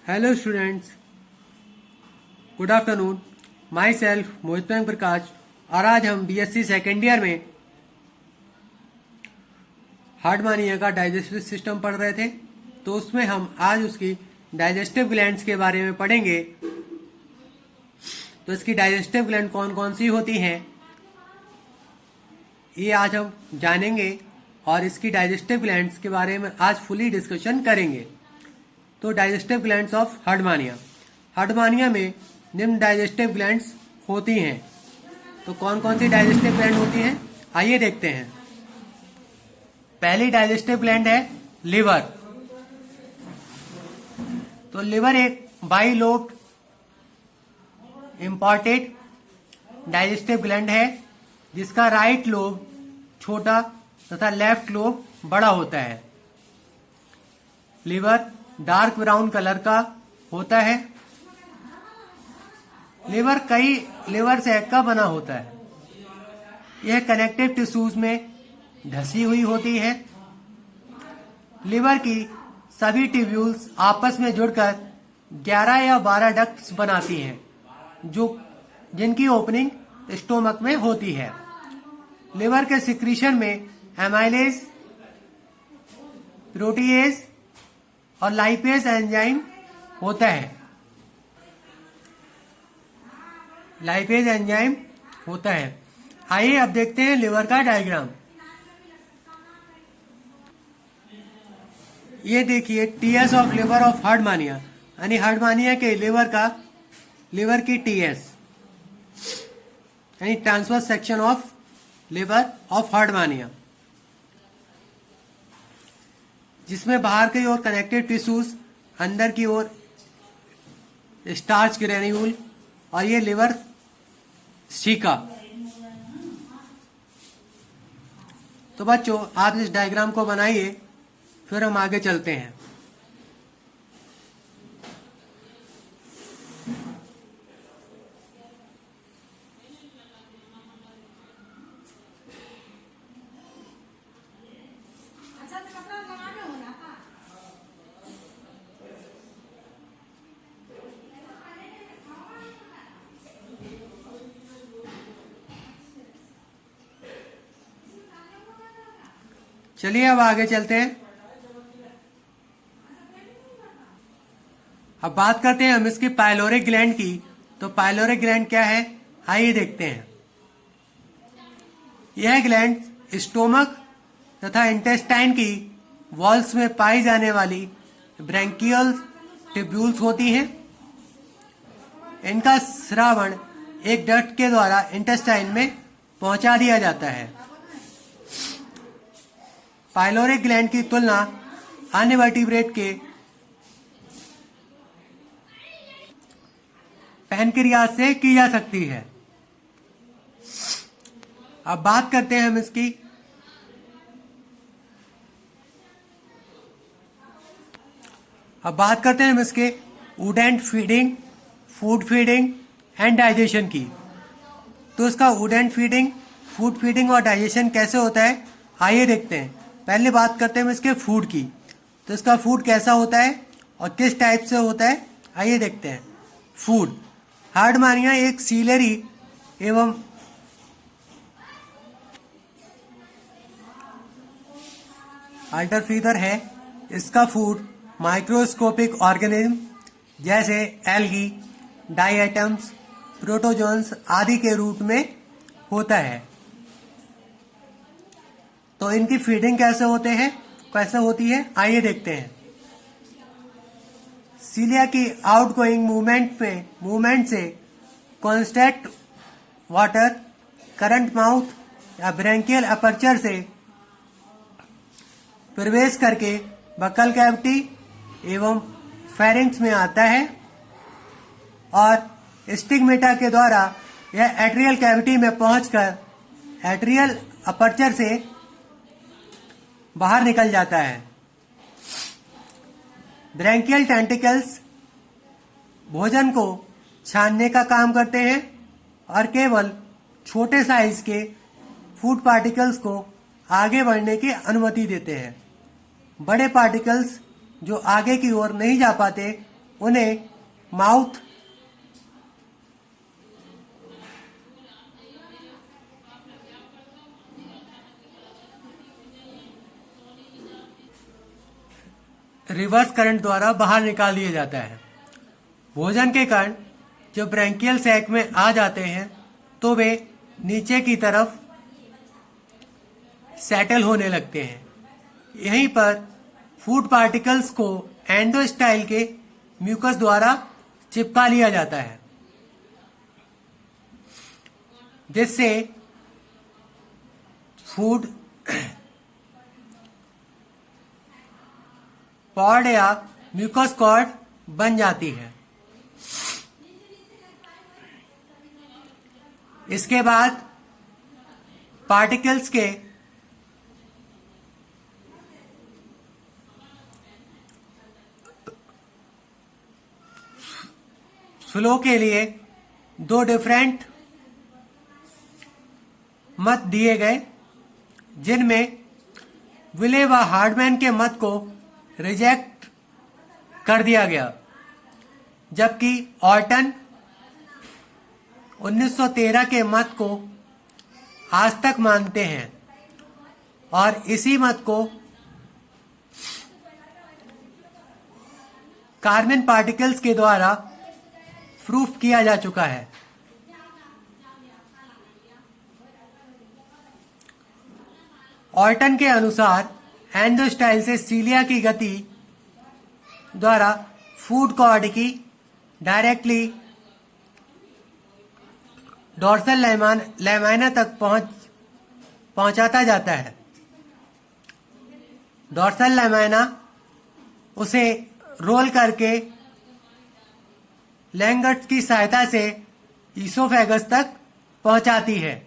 Hello students, good afternoon. Myself Mohit Prakash और आज हम बीएससी सेकेंड ईयर में हार्डमानिया का डाइजेस्टिव सिस्टम पढ़ रहे थे। तो उसमें हम आज उसकी डाइजेस्टिव ग्लैंड्स के बारे में पढ़ेंगे। तो इसकी डाइजेस्टिव ग्लैंड कौन कौन सी होती हैं ये आज हम जानेंगे और इसकी डाइजेस्टिव ग्लैंड्स के बारे में आज फुली डिस्कशन करेंगे। तो डाइजेस्टिव ग्लैंड्स ऑफ हार्डमानिया। हार्डमानिया में निम्न डाइजेस्टिव ग्लैंड्स होती हैं। तो कौन कौन सी डाइजेस्टिव ग्लैंड होती हैं आइए देखते हैं। पहली डाइजेस्टिव ग्लैंड है लिवर। तो लिवर एक बाइलोब्ड इंपॉर्टेंट डाइजेस्टिव ग्लैंड है जिसका राइट लोब छोटा तथा लेफ्ट लोब बड़ा होता है। लिवर डार्क ब्राउन कलर का होता है। लिवर कई लिवर सैक का बना होता है। यह कनेक्टिव टिश्यूज में धसी हुई होती है। लिवर की सभी ट्यूब्यूल्स आपस में जुड़कर 11 या 12 डक्ट्स बनाती हैं जिनकी ओपनिंग स्टोमक में होती है। लिवर के सिक्रीशन में एमाइलेज, प्रोटीएज और लाइपेज एंजाइम होता है। लाइपेज एंजाइम होता है। आइए अब देखते हैं लिवर का डायग्राम। ये देखिए TS of liver of Herdmania, यानी हार्डमानिया के लिवर की टीएस यानी transverse section of liver of Herdmania, जिसमें बाहर की ओर कनेक्टेड टिश्यूज, अंदर की ओर स्टार्च ग्रेन्यूल और ये लिवर सीका। तो बच्चों आप इस डायग्राम को बनाइए, फिर हम आगे चलते हैं। चलिए अब आगे चलते हैं। अब बात करते हैं हम इसकी पाइलोरिक ग्लैंड की। तो पाइलोरिक ग्लैंड क्या है आइए देखते हैं। यह ग्लैंड स्टोमक तथा इंटेस्टाइन की वॉल्स में पाई जाने वाली ब्रैंकियल ट्यूब्यूल्स होती हैं। इनका स्रावण एक डक्ट के द्वारा इंटेस्टाइन में पहुंचा दिया जाता है। पाइलोरिक ग्लैंड की तुलना अन्य वर्टिब्रेट के पैनक्रियास से की जा सकती है। अब बात करते हैं हम इसकी इसके food and feeding, food feeding and digestion की। तो इसका food and feeding, food feeding और डाइजेशन कैसे होता है आइए देखते हैं। पहले बात करते हैं इसके फूड की। तो इसका फूड कैसा होता है और किस टाइप से होता है आइए देखते हैं। फूड हार्डमानिया एक सीलरी एवं अल्टरफीदर है। इसका फूड माइक्रोस्कोपिक ऑर्गेनिज्म जैसे एल्गी, डाइएटम्स, प्रोटोजोन्स आदि के रूप में होता है। तो इनकी फीडिंग कैसे होती है आइए देखते हैं। सीलिया की आउटगोइंग मूवमेंट से कॉन्स्टेंट वाटर करंट माउथ या ब्रैंकियल अपर्चर से प्रवेश करके बक्कल कैविटी एवं फेरिंक्स में आता है और स्टिग्मेटा के द्वारा यह एट्रियल कैविटी में पहुंचकर एट्रियल अपर्चर से बाहर निकल जाता है। ब्रैंकियल टेंटिकल्स भोजन को छानने का काम करते हैं और केवल छोटे साइज के फूड पार्टिकल्स को आगे बढ़ने की अनुमति देते हैं। बड़े पार्टिकल्स जो आगे की ओर नहीं जा पाते उन्हें माउथ रिवर्स करंट द्वारा बाहर निकाल दिया जाता है। भोजन के कण जो ब्रैंकियल सैक में आ जाते हैं तो वे नीचे की तरफ सेटल होने लगते हैं। यहीं पर फूड पार्टिकल्स को एंडोस्टाइल के म्यूकस द्वारा चिपका लिया जाता है, जिससे फूड पॉड या म्यूकस कॉर्ड बन जाती है। इसके बाद पार्टिकल्स के फ्लो के लिए दो डिफरेंट मत दिए गए, जिनमें विले व हार्डमैन के मत को रिजेक्ट कर दिया गया, जबकि ऑर्टन 1913 के मत को आज तक मानते हैं और इसी मत को कार्बन पार्टिकल्स के द्वारा प्रूफ किया जा चुका है। ऑर्टन के अनुसार एंडोस्टाइल से सीलिया की गति द्वारा फूड कॉर्ड की डायरेक्टली डोर्सल लैमाइना तक पहुंचाता जाता है। डोर्सल लैमाइना उसे रोल करके लैंगर्ट की सहायता से ईसोफेगस तक पहुंचाती है।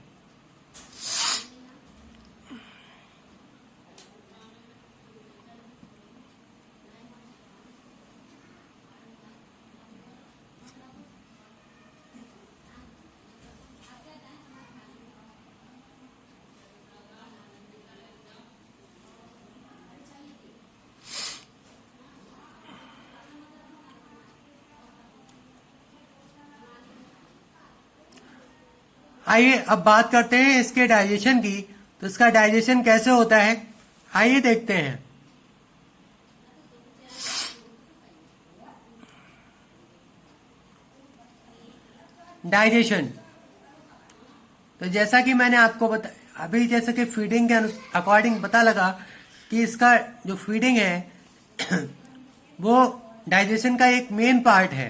आइए अब बात करते हैं इसके डाइजेशन की। तो इसका डाइजेशन कैसे होता है, आइए देखते हैं। डाइजेशन, तो जैसा कि मैंने आपको अभी जैसे कि फीडिंग के अकॉर्डिंग पता लगा कि इसका जो फीडिंग है वो डाइजेशन का एक मेन पार्ट है,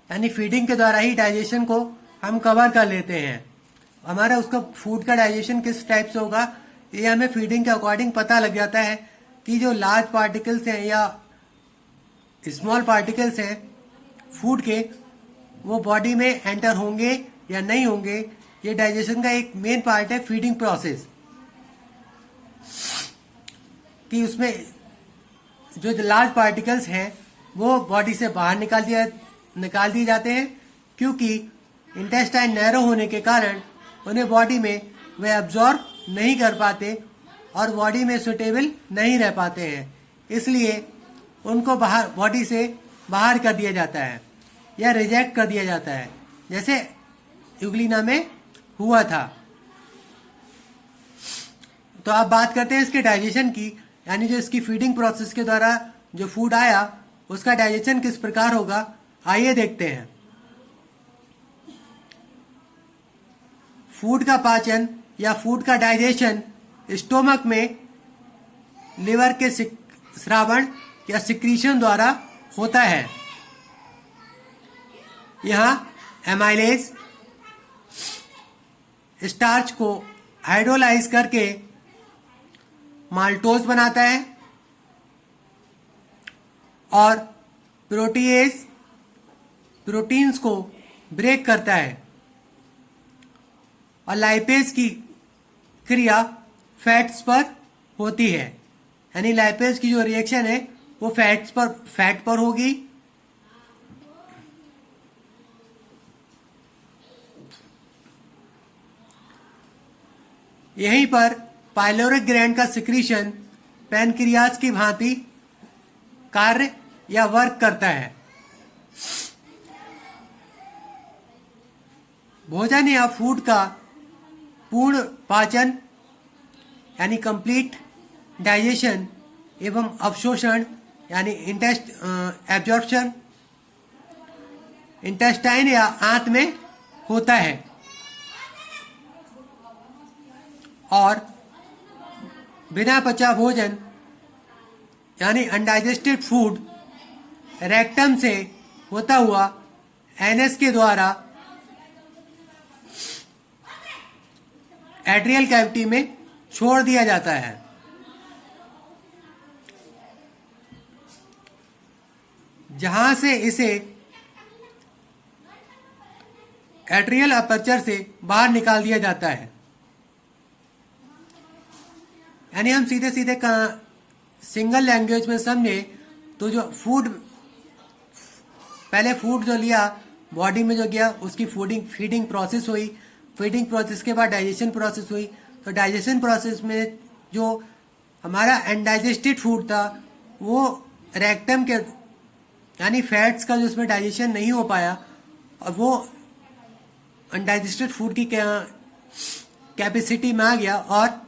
यानी फीडिंग के द्वारा ही डाइजेशन को हम कवर कर लेते हैं। हमारा उसका फूड का डाइजेशन किस टाइप से होगा ये हमें फीडिंग के अकॉर्डिंग पता लग जाता है कि जो लार्ज पार्टिकल्स हैं या स्मॉल पार्टिकल्स हैं फूड के, वो बॉडी में एंटर होंगे या नहीं होंगे। ये डाइजेशन का एक मेन पार्ट है फीडिंग प्रोसेस, कि उसमें जो लार्ज पार्टिकल्स हैं वो बॉडी से बाहर निकाल दिए जाते हैं, क्योंकि इंटेस्टाइन नैरो होने के कारण उन्हें बॉडी में वे एब्जॉर्ब नहीं कर पाते और बॉडी में सुटेबल नहीं रह पाते हैं, इसलिए उनको बाहर बॉडी से बाहर कर दिया जाता है या रिजेक्ट कर दिया जाता है, जैसे यूग्लिना में हुआ था। तो अब बात करते हैं इसके डाइजेशन की, यानी जो इसकी फीडिंग प्रोसेस के द्वारा जो फूड आया उसका डाइजेशन किस प्रकार होगा, आइए देखते हैं। फूड का पाचन या फूड का डाइजेशन स्टोमक में लिवर के स्रावण या सिक्रीशन द्वारा होता है। यहाँ एमाइलेज स्टार्च को हाइड्रोलाइज करके माल्टोज बनाता है और प्रोटीएज प्रोटीन्स को ब्रेक करता है और लाइपेज की क्रिया फैट्स पर होती है, यानी लाइपेज की जो रिएक्शन है वो फैट पर होगी। यहीं पर पाइलोरिक ग्लैंड का सिक्रीशन पैनक्रियाज की भांति कार्य या वर्क करता है। भोजन या फूड का पूर्ण पाचन यानी कंप्लीट डाइजेशन एवं अवशोषण यानी एब्जॉर्प्शन इंटेस्टाइन या आंत में होता है और बिना पचा भोजन यानी अनडाइजेस्टेड फूड रेक्टम से होता हुआ एनएस के द्वारा एट्रियल कैविटी में छोड़ दिया जाता है। जहां से इसे एट्रियल अपर्चर से बाहर निकाल दिया जाता है। यानी हम सीधे सीधे सिंगल लैंग्वेज में समझे तो जो पहले फूड जो लिया बॉडी में जो गया उसकी फीडिंग प्रोसेस हुई, फीडिंग प्रोसेस के बाद डाइजेशन प्रोसेस हुई। तो डाइजेशन प्रोसेस में जो हमारा अनडाइजेस्टेड फूड था वो रेक्टम के यानी फैट्स का जो उसमें डाइजेशन नहीं हो पाया और वो अनडाइजेस्टेड फूड की कैपेसिटी में आ गया और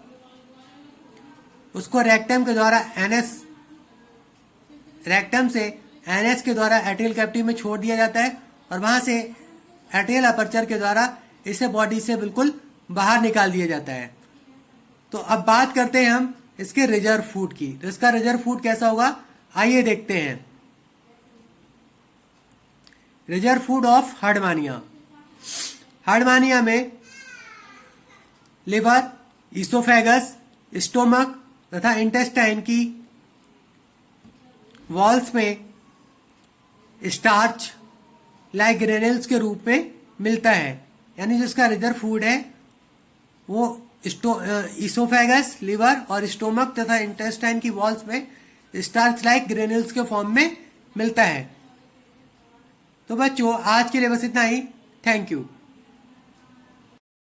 उसको रेक्टम के द्वारा रेक्टम से एनएस के द्वारा एट्रियल कैविटी में छोड़ दिया जाता है और वहां से एट्रियल अपर्चर के द्वारा इसे बॉडी से बिल्कुल बाहर निकाल दिया जाता है। तो अब बात करते हैं हम इसके रिजर्व फूड की। तो इसका रिजर्व फूड कैसा होगा आइए देखते हैं। Reserve food of हार्डमानिया। हार्डमानिया में लिवर, इसोफेगस, स्टोमक तथा इंटेस्टाइन की वॉल्स में स्टार्च लाइक ग्रेन्यूल्स के रूप में मिलता है। यानी जो इसका रिजर्व फूड है वो इसोफेगस, लिवर और स्टोमक तथा इंटेस्टाइन की वॉल्स में स्टार्च लाइक ग्रेन्यूल्स के फॉर्म में मिलता है। तो बच्चों आज के लिए बस इतना ही। Thank you.